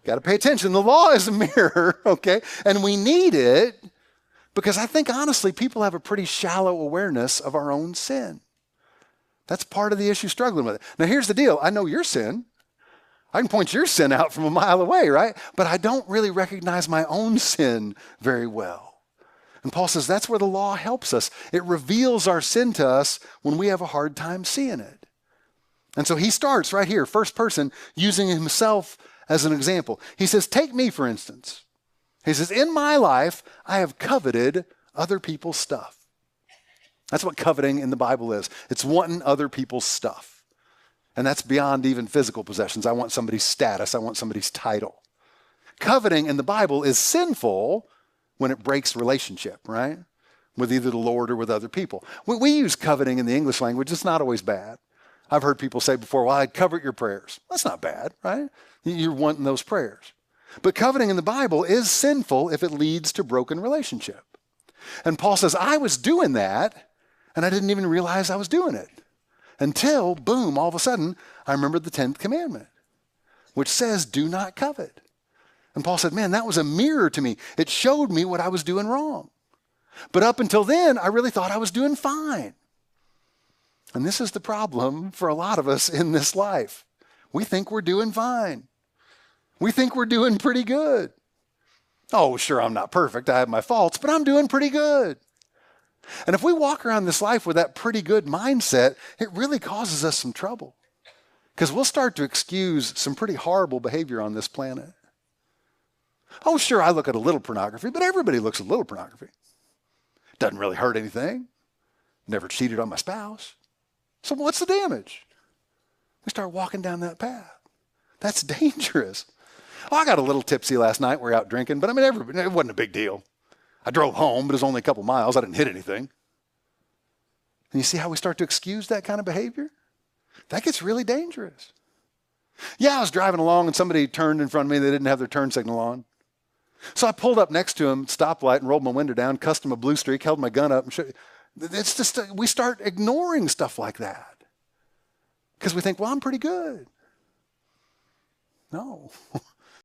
Got to pay attention. The law is a mirror, okay? And we need it because I think, honestly, people have a pretty shallow awareness of our own sin. That's part of the issue struggling with it. Now, here's the deal. I know your sin. I can point your sin out from a mile away, right? But I don't really recognize my own sin very well. And Paul says that's where the law helps us. It reveals our sin to us when we have a hard time seeing it. And so he starts right here, first person, using himself as an example. He says, take me, for instance. He says, in my life, I have coveted other people's stuff. That's what coveting in the Bible is. It's wanting other people's stuff. And that's beyond even physical possessions. I want somebody's status. I want somebody's title. Coveting in the Bible is sinful when it breaks relationship, right? With either the Lord or with other people. We use coveting in the English language. It's not always bad. I've heard people say before, well, I'd covet your prayers. That's not bad, right? You're wanting those prayers. But coveting in the Bible is sinful if it leads to broken relationship. And Paul says, I was doing that, and I didn't even realize I was doing it. Until, boom, all of a sudden, I remembered the 10th commandment, which says, do not covet. And Paul said, man, that was a mirror to me. It showed me what I was doing wrong. But up until then, I really thought I was doing fine. And this is the problem for a lot of us in this life. We think we're doing fine. We think we're doing pretty good. Oh, sure, I'm not perfect. I have my faults, but I'm doing pretty good. And if we walk around this life with that pretty good mindset, it really causes us some trouble. Because we'll start to excuse some pretty horrible behavior on this planet. Oh, sure, I look at a little pornography, but everybody looks at a little pornography. Doesn't really hurt anything. Never cheated on my spouse. So what's the damage? We start walking down that path. That's dangerous. Oh, I got a little tipsy last night. We were out drinking, but I mean, it wasn't a big deal. I drove home, but it was only a couple miles. I didn't hit anything. And you see how we start to excuse that kind of behavior? That gets really dangerous. Yeah, I was driving along and somebody turned in front of me. They didn't have their turn signal on. So I pulled up next to him, stoplight, and rolled my window down, cussed him a blue streak, held my gun up. And it's just, we start ignoring stuff like that because we think, well, I'm pretty good. No,